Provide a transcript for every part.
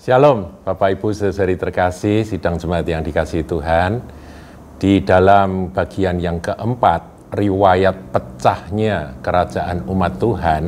Shalom, Bapak Ibu saudari terkasih, sidang jemaat yang dikasihi Tuhan. Di dalam bagian yang keempat, riwayat pecahnya kerajaan umat Tuhan,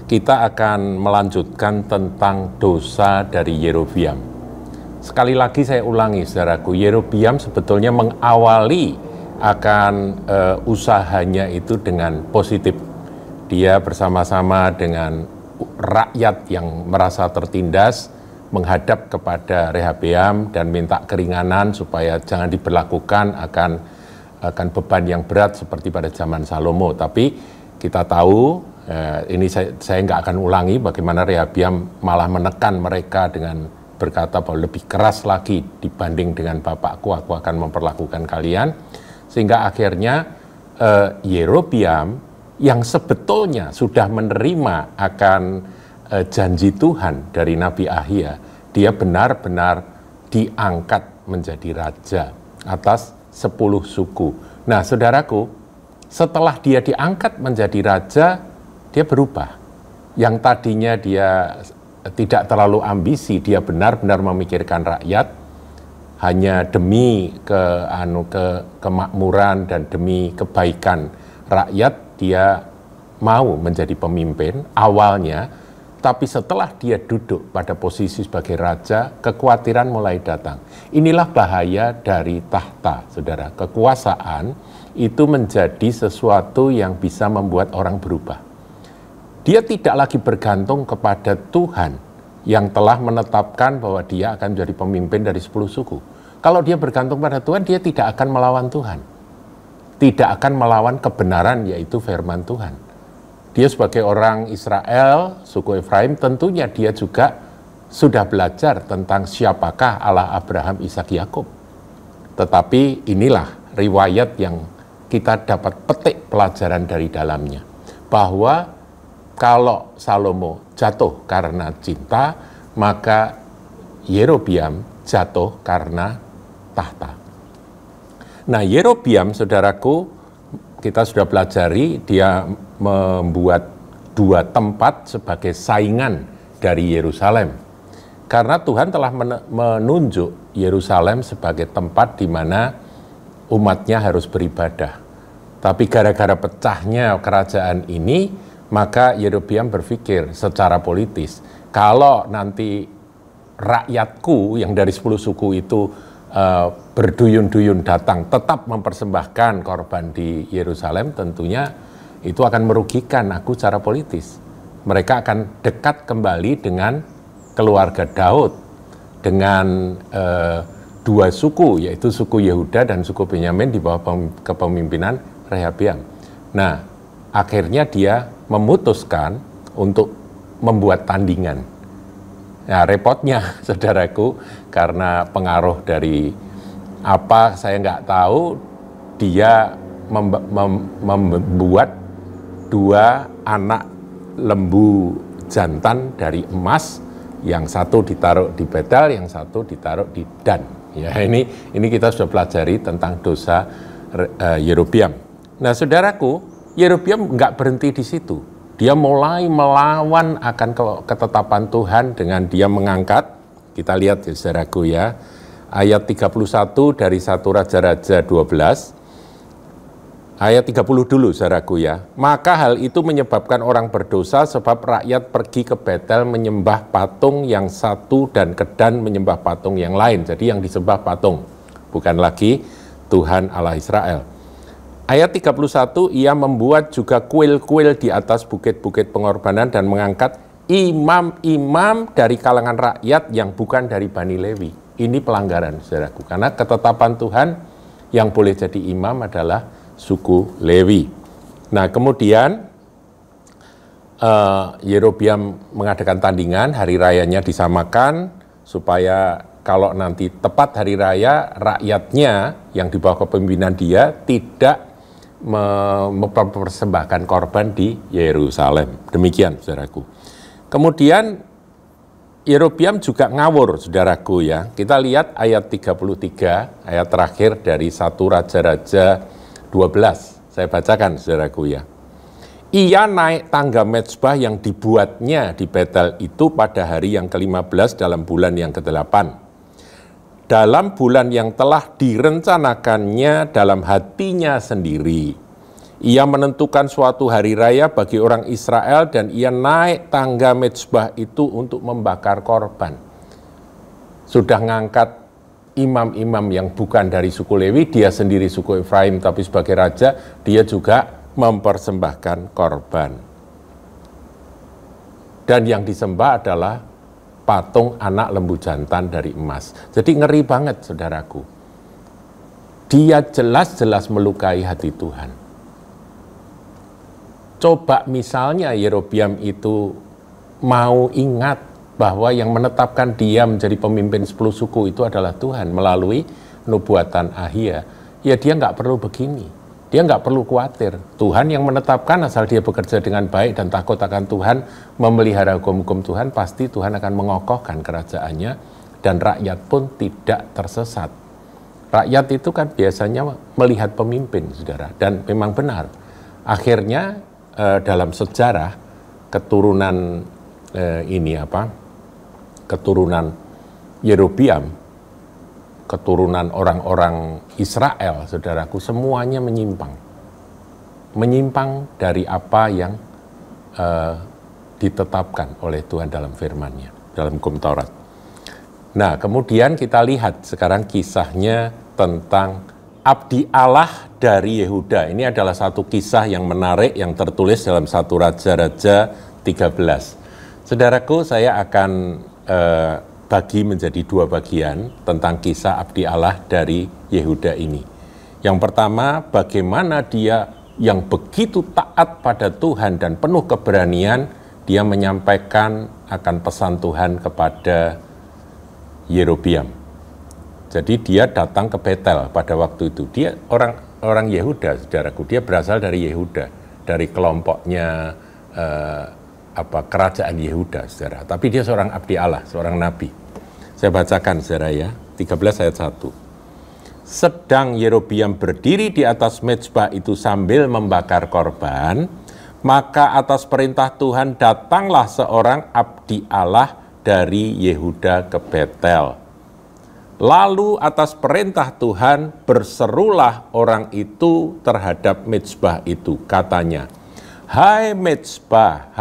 kita akan melanjutkan tentang dosa dari Yerobiam. Sekali lagi saya ulangi, saudaraku, Yerobiam sebetulnya mengawali akan usahanya itu dengan positif. Dia bersama-sama dengan rakyat yang merasa tertindas, menghadap kepada Rehabeam dan minta keringanan supaya jangan diberlakukan akan beban yang berat seperti pada zaman Salomo. Tapi kita tahu, ini saya nggak akan ulangi bagaimana Rehabeam malah menekan mereka dengan berkata bahwa lebih keras lagi dibanding dengan bapakku, aku akan memperlakukan kalian. Sehingga akhirnya Yerobiam yang sebetulnya sudah menerima akan janji Tuhan dari Nabi Ahia, dia benar-benar diangkat menjadi raja atas 10 suku. Nah, saudaraku, setelah dia diangkat menjadi raja, dia berubah. Yang tadinya dia tidak terlalu ambisi, dia benar-benar memikirkan rakyat, hanya demi kemakmuran dan demi kebaikan rakyat, dia mau menjadi pemimpin awalnya. Tapi setelah dia duduk pada posisi sebagai raja, kekhawatiran mulai datang. Inilah bahaya dari tahta, saudara. Kekuasaan itu menjadi sesuatu yang bisa membuat orang berubah. Dia tidak lagi bergantung kepada Tuhan yang telah menetapkan bahwa dia akan menjadi pemimpin dari 10 suku. Kalau dia bergantung pada Tuhan, dia tidak akan melawan Tuhan. Tidak akan melawan kebenaran, yaitu firman Tuhan. Dia sebagai orang Israel, suku Efraim, tentunya dia juga sudah belajar tentang siapakah Allah Abraham, Ishak, Yakub. Tetapi inilah riwayat yang kita dapat petik pelajaran dari dalamnya. Bahwa kalau Salomo jatuh karena cinta, maka Yerobiam jatuh karena tahta. Nah, Yerobiam, saudaraku, kita sudah pelajari, dia membuat 2 tempat sebagai saingan dari Yerusalem. Karena Tuhan telah menunjuk Yerusalem sebagai tempat di mana umatnya harus beribadah. Tapi gara-gara pecahnya kerajaan ini, maka Yerobiam berpikir secara politis, kalau nanti rakyatku yang dari 10 suku itu berduyun-duyun datang, tetap mempersembahkan korban di Yerusalem, tentunya itu akan merugikan aku secara politis. Mereka akan dekat kembali dengan keluarga Daud, dengan 2 suku, yaitu suku Yehuda dan suku Benyamin di bawah kepemimpinan Rehabeam. Nah, akhirnya dia memutuskan untuk membuat tandingan. Nah, repotnya, saudaraku, karena pengaruh dari apa saya nggak tahu, dia membuat 2 anak lembu jantan dari emas, yang satu ditaruh di Betel, yang satu ditaruh di Dan. Ya, ini kita sudah pelajari tentang dosa Yerobiam. Nah, saudaraku, Yerobiam nggak berhenti di situ. Dia mulai melawan akan ketetapan Tuhan dengan dia mengangkat, kita lihat ya saudaraku ya, ayat 31 dari 1 Raja-Raja 12, ayat 30 dulu saudaraku ya. Maka hal itu menyebabkan orang berdosa sebab rakyat pergi ke Betel menyembah patung yang satu dan ke Dan menyembah patung yang lain. Jadi yang disembah patung, bukan lagi Tuhan Allah Israel. Ayat 31, ia membuat juga kuil-kuil di atas bukit-bukit pengorbanan dan mengangkat imam-imam dari kalangan rakyat yang bukan dari Bani Lewi. Ini pelanggaran, saudaraku. Karena ketetapan Tuhan yang boleh jadi imam adalah suku Lewi. Nah, kemudian Yerobiam mengadakan tandingan, hari rayanya disamakan, supaya kalau nanti tepat hari raya, rakyatnya yang di bawah kepemimpinan dia tidak mempersembahkan korban di Yerusalem. Demikian, saudaraku. Kemudian Yerobiam juga ngawur, saudaraku ya. Kita lihat ayat 33, ayat terakhir dari 1 Raja-Raja 12. Saya bacakan, saudaraku ya. Ia naik tangga mezbah yang dibuatnya di Betel itu pada hari yang ke-15 dalam bulan yang ke-8. Dalam bulan yang telah direncanakannya dalam hatinya sendiri. Ia menentukan suatu hari raya bagi orang Israel dan ia naik tangga mezbah itu untuk membakar korban. Sudah ngangkat imam-imam yang bukan dari suku Lewi, dia sendiri suku Efraim tapi sebagai raja, dia juga mempersembahkan korban. Dan yang disembah adalah patung anak lembu jantan dari emas. Jadi ngeri banget, saudaraku. Dia jelas-jelas melukai hati Tuhan. Coba misalnya Yerobiam itu mau ingat bahwa yang menetapkan dia menjadi pemimpin 10 suku itu adalah Tuhan melalui nubuatan Ahia. Ya dia nggak perlu begini. Dia nggak perlu khawatir. Tuhan yang menetapkan, asal dia bekerja dengan baik dan takut akan Tuhan, memelihara hukum-hukum Tuhan, pasti Tuhan akan mengokohkan kerajaannya dan rakyat pun tidak tersesat. Rakyat itu kan biasanya melihat pemimpin, saudara, dan memang benar. Akhirnya dalam sejarah keturunan keturunan Yerobiam, keturunan orang-orang Israel, saudaraku, semuanya menyimpang dari apa yang ditetapkan oleh Tuhan dalam firman-Nya, dalam hukum Taurat. Nah, kemudian kita lihat sekarang kisahnya tentang abdi Allah dari Yehuda. Ini adalah satu kisah yang menarik yang tertulis dalam 1 Raja-Raja 13. Saudaraku, saya akan bagi menjadi 2 bagian tentang kisah abdi Allah dari Yehuda ini. Yang pertama, bagaimana dia yang begitu taat pada Tuhan dan penuh keberanian, dia menyampaikan akan pesan Tuhan kepada Yerobiam. Jadi dia datang ke Betel pada waktu itu. Dia orang Yehuda, saudaraku. Dia berasal dari Yehuda, dari kelompoknya kerajaan Yehuda, saudara. Tapi dia seorang abdi Allah, seorang nabi. Saya bacakan, saudara ya, 13 ayat 1. Sedang Yerobiam berdiri di atas mezbah itu sambil membakar korban, maka atas perintah Tuhan datanglah seorang abdi Allah dari Yehuda ke Betel. Lalu atas perintah Tuhan berserulah orang itu terhadap mezbah itu, katanya, hai mezbah,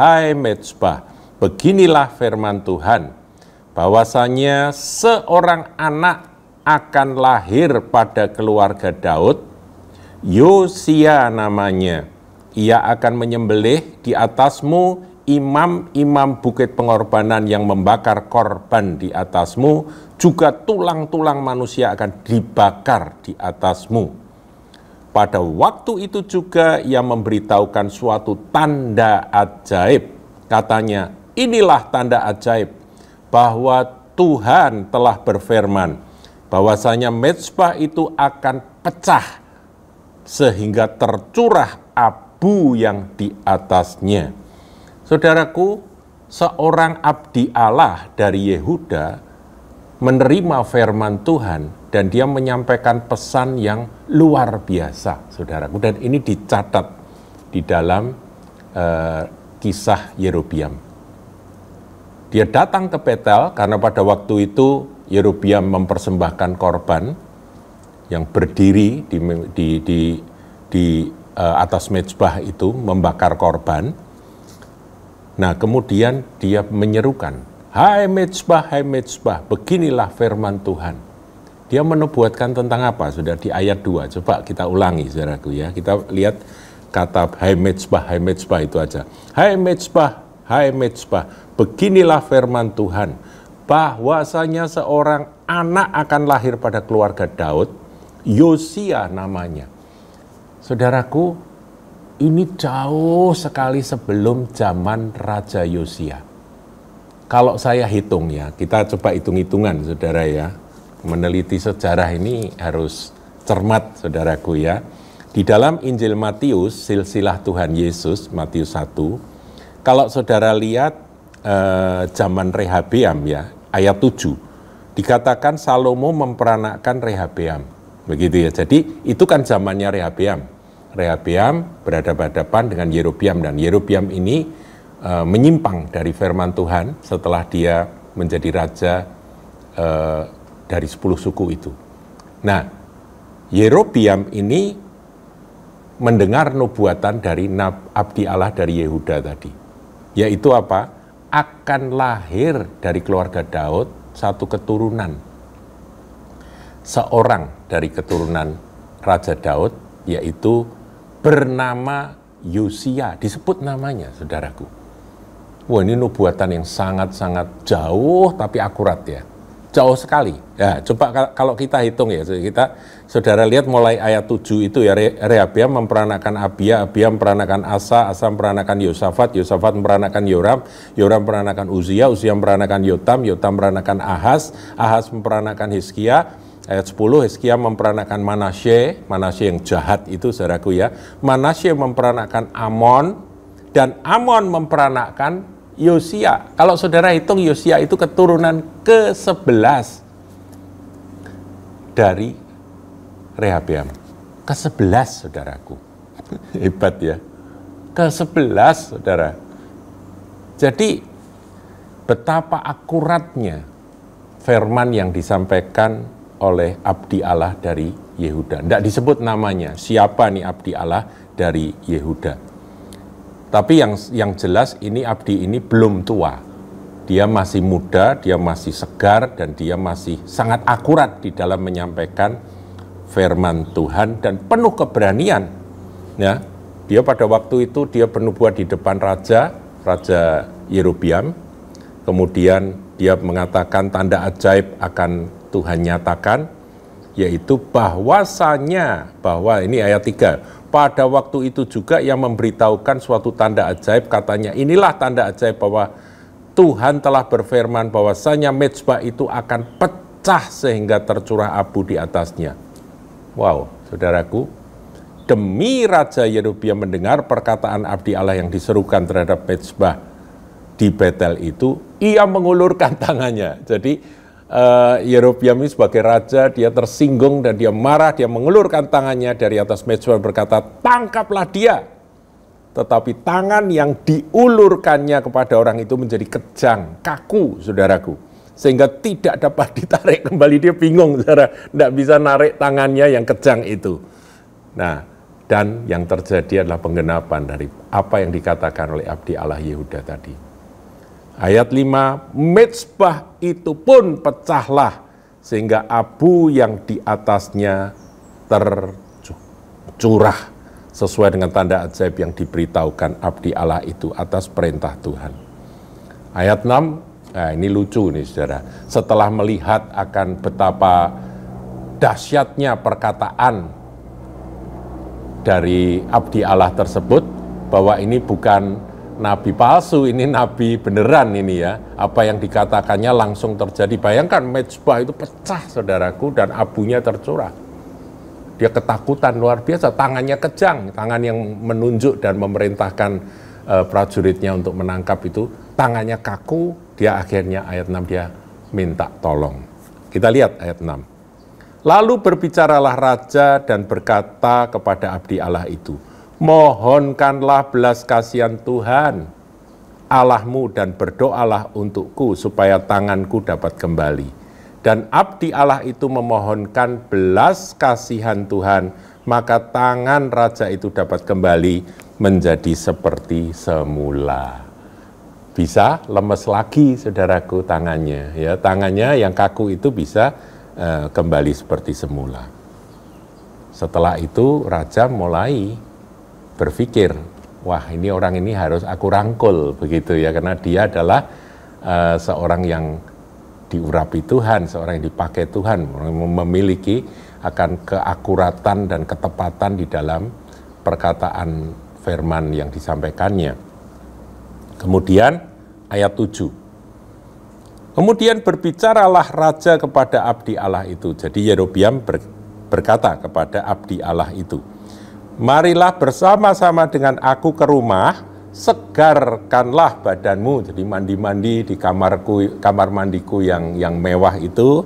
beginilah firman Tuhan, bahwasanya seorang anak akan lahir pada keluarga Daud, Yosia namanya. Ia akan menyembelih di atasmu imam-imam bukit pengorbanan yang membakar korban di atasmu, juga tulang-tulang manusia akan dibakar di atasmu. Pada waktu itu juga ia memberitahukan suatu tanda ajaib. Katanya, inilah tanda ajaib bahwa Tuhan telah berfirman, bahwasanya mezbah itu akan pecah sehingga tercurah abu yang di atasnya. Saudaraku, seorang abdi Allah dari Yehuda menerima firman Tuhan dan dia menyampaikan pesan yang luar biasa, saudaraku. Dan ini dicatat di dalam kisah Yerobiam. Dia datang ke Betel karena pada waktu itu Yerobiam mempersembahkan korban yang berdiri di atas mezbah itu, membakar korban. Nah, kemudian dia menyerukan, hai mezbah, beginilah firman Tuhan. Dia menubuatkan tentang apa? Sudah di ayat 2, coba kita ulangi, saudaraku ya. Kita lihat kata hai mezbah itu aja. Hai mezbah, beginilah firman Tuhan, bahwasanya seorang anak akan lahir pada keluarga Daud, Yosia namanya. Saudaraku, ini jauh sekali sebelum zaman Raja Yosia. Kalau saya hitung ya, kita coba hitung-hitungan, saudara ya. Meneliti sejarah ini harus cermat, saudaraku ya. Di dalam Injil Matius, silsilah Tuhan Yesus, Matius 1, kalau saudara lihat zaman Rehabeam ya, ayat 7, dikatakan Salomo memperanakkan Rehabeam. Begitu ya, jadi itu kan zamannya Rehabeam. Rehabeam berhadapan dengan Yerobeam, dan Yerobeam ini menyimpang dari firman Tuhan setelah dia menjadi raja dari 10 suku itu. Nah, Yerobeam ini mendengar nubuatan dari abdi Allah dari Yehuda tadi, yaitu apa? Akan lahir dari keluarga Daud satu keturunan, seorang dari keturunan Raja Daud, yaitu bernama Yosia. Disebut namanya, saudaraku. Wah, ini nubuatan yang sangat-sangat jauh tapi akurat ya. Jauh sekali. Ya, coba kalau kita hitung ya, saudara lihat mulai ayat 7 itu ya, Rehabeam memperanakan Abia, Abia memperanakan Asa, Asa memperanakan Yosafat, Yosafat memperanakan Yoram, Yoram memperanakan Uzia, Uzia memperanakan Yotam, Yotam memperanakan Ahaz, Ahaz memperanakan Hizkia. Ayat 10, Hizkia memperanakan Manasye, Manasye yang jahat itu saudaraku ya. Manasye memperanakan Amon, dan Amon memperanakan Yosia. Kalau saudara hitung, Yosia itu keturunan ke-11 dari Rehabeam. Ke-11 saudaraku. Hebat ya. Ke-11 saudara. Jadi betapa akuratnya firman yang disampaikan oleh abdi Allah dari Yehuda. Tidak disebut namanya, siapa nih abdi Allah dari Yehuda. Tapi yang jelas ini abdi ini belum tua. Dia masih muda, dia masih segar, dan dia masih sangat akurat di dalam menyampaikan firman Tuhan dan penuh keberanian. Ya, dia pada waktu itu dia bernubuat di depan Raja Yerobeam. Kemudian dia mengatakan tanda ajaib akan Tuhan nyatakan, yaitu bahwasanya, bahwa ini ayat 3, pada waktu itu juga yang memberitahukan suatu tanda ajaib, katanya inilah tanda ajaib bahwa Tuhan telah berfirman bahwasanya mezbah itu akan pecah sehingga tercurah abu di atasnya. Wow, saudaraku, demi Raja Yerobeam mendengar perkataan abdi Allah yang diserukan terhadap mezbah di Betel itu, ia mengulurkan tangannya. Jadi Yerobeam ini sebagai raja, dia tersinggung dan dia marah, dia mengulurkan tangannya dari atas mezbah berkata, tangkaplah dia. Tetapi tangan yang diulurkannya kepada orang itu menjadi kejang, kaku, saudaraku. Sehingga tidak dapat ditarik kembali, dia bingung, saudara, tidak bisa narik tangannya yang kejang itu. Nah, dan yang terjadi adalah penggenapan dari apa yang dikatakan oleh abdi Allah Yehuda tadi. Ayat 5, mezbah itu pun pecahlah, sehingga abu yang di atasnya tercurah, sesuai dengan tanda ajaib yang diberitahukan abdi Allah itu atas perintah Tuhan. Ayat 6, nah ini lucu nih saudara, setelah melihat akan betapa dahsyatnya perkataan dari abdi Allah tersebut, bahwa ini bukan nabi palsu, ini nabi beneran ini ya. Apa yang dikatakannya langsung terjadi. Bayangkan mezbah itu pecah saudaraku dan abunya tercurah. Dia ketakutan luar biasa, tangannya kejang, tangan yang menunjuk dan memerintahkan prajuritnya untuk menangkap itu, tangannya kaku, dia akhirnya ayat 6 dia minta tolong. Kita lihat ayat 6. Lalu berbicaralah raja dan berkata kepada abdi Allah itu, mohonkanlah belas kasihan Tuhan Allahmu dan berdoalah untukku supaya tanganku dapat kembali. Dan abdi Allah itu memohonkan belas kasihan Tuhan, maka tangan raja itu dapat kembali menjadi seperti semula. Bisa lemes lagi saudaraku tangannya, ya, tangannya yang kaku itu bisa kembali seperti semula. Setelah itu raja mulai berpikir, wah ini orang ini harus aku rangkul begitu ya, karena dia adalah seorang yang diurapi Tuhan, seorang yang dipakai Tuhan, memiliki akan keakuratan dan ketepatan di dalam perkataan firman yang disampaikannya. Kemudian ayat 7. Kemudian berbicaralah raja kepada abdi Allah itu. Jadi Yerobeam berkata kepada abdi Allah itu, marilah bersama-sama dengan aku ke rumah, segarkanlah badanmu. Jadi mandi-mandi di kamar mandiku yang mewah itu,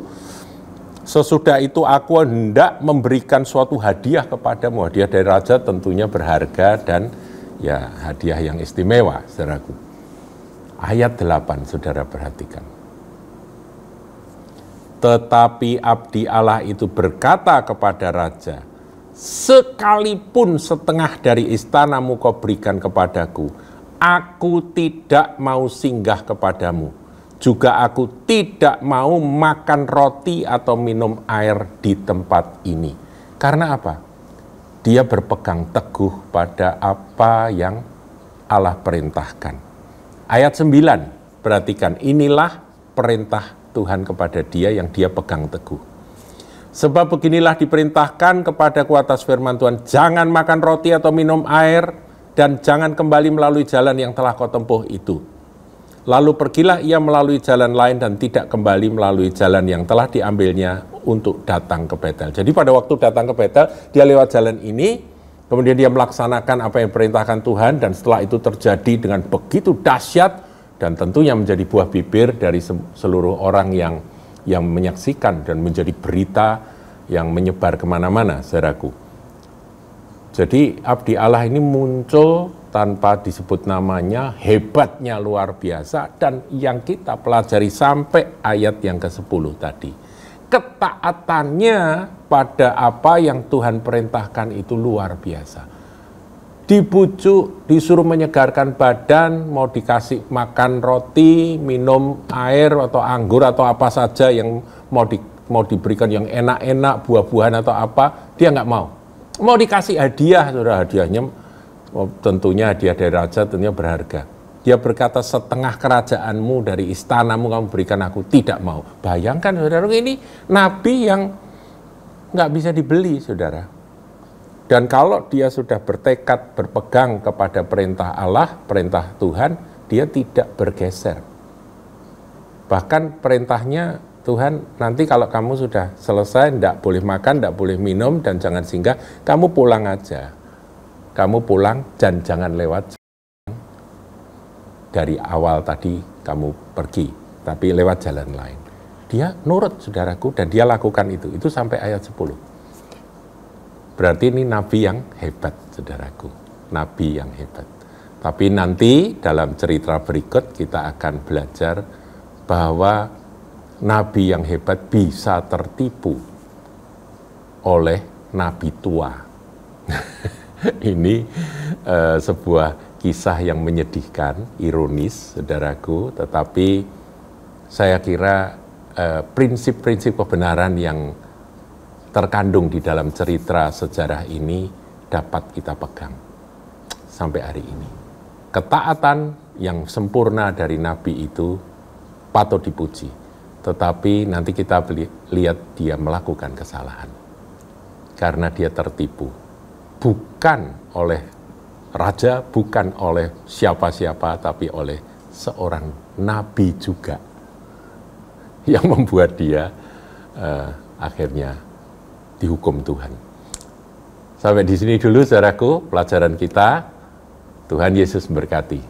Sesudah itu aku hendak memberikan suatu hadiah kepadamu. Hadiah dari raja tentunya berharga dan ya hadiah yang istimewa, saudaraku. Ayat 8, saudara perhatikan. Tetapi abdi Allah itu berkata kepada raja, sekalipun setengah dari istanamu kau berikan kepadaku, aku tidak mau singgah kepadamu. Juga aku tidak mau makan roti atau minum air di tempat ini. Karena apa? Dia berpegang teguh pada apa yang Allah perintahkan. Ayat 9, perhatikan, inilah perintah Tuhan kepada dia yang dia pegang teguh. Sebab beginilah diperintahkan kepadaku atas firman Tuhan, jangan makan roti atau minum air, dan jangan kembali melalui jalan yang telah kau tempuh itu. Lalu pergilah ia melalui jalan lain dan tidak kembali melalui jalan yang telah diambilnya untuk datang ke Betel. Jadi pada waktu datang ke Betel, dia lewat jalan ini, kemudian dia melaksanakan apa yang diperintahkan Tuhan, dan setelah itu terjadi dengan begitu dahsyat, dan tentunya menjadi buah bibir dari seluruh orang yang menyaksikan dan menjadi berita yang menyebar kemana-mana, saudaraku. Jadi abdi Allah ini muncul tanpa disebut namanya, hebatnya luar biasa, dan yang kita pelajari sampai ayat yang ke-10 tadi. Ketaatannya pada apa yang Tuhan perintahkan itu luar biasa. Dibujuk, disuruh menyegarkan badan, mau dikasih makan roti, minum air atau anggur atau apa saja yang mau diberikan yang enak-enak, buah-buahan atau apa, dia nggak mau. Mau dikasih hadiah, saudara, hadiahnya tentunya hadiah dari raja tentunya berharga. Dia berkata, setengah kerajaanmu dari istanamu kamu berikan aku, tidak mau. Bayangkan, saudara, ini nabi yang nggak bisa dibeli, saudara. Dan kalau dia sudah bertekad berpegang kepada perintah Allah, perintah Tuhan, dia tidak bergeser. Bahkan perintahnya Tuhan, nanti kalau kamu sudah selesai, tidak boleh makan, tidak boleh minum, dan jangan singgah, kamu pulang aja. Kamu pulang dan jangan lewat dari awal tadi kamu pergi, tapi lewat jalan lain. Dia nurut, saudaraku, dan dia lakukan itu. Itu sampai ayat 10. Berarti ini nabi yang hebat, saudaraku. Nabi yang hebat. Tapi nanti dalam cerita berikut kita akan belajar bahwa nabi yang hebat bisa tertipu oleh nabi tua. Ini sebuah kisah yang menyedihkan, ironis, saudaraku, tetapi saya kira prinsip-prinsip kebenaran yang terkandung di dalam cerita sejarah ini dapat kita pegang sampai hari ini. Ketaatan yang sempurna dari nabi itu patut dipuji, tetapi nanti kita lihat dia melakukan kesalahan karena dia tertipu. Bukan oleh raja, bukan oleh siapa-siapa, tapi oleh seorang nabi juga yang membuat dia akhirnya dihukum Tuhan. Sampai di sini dulu, saudaraku, pelajaran kita. Tuhan Yesus memberkati.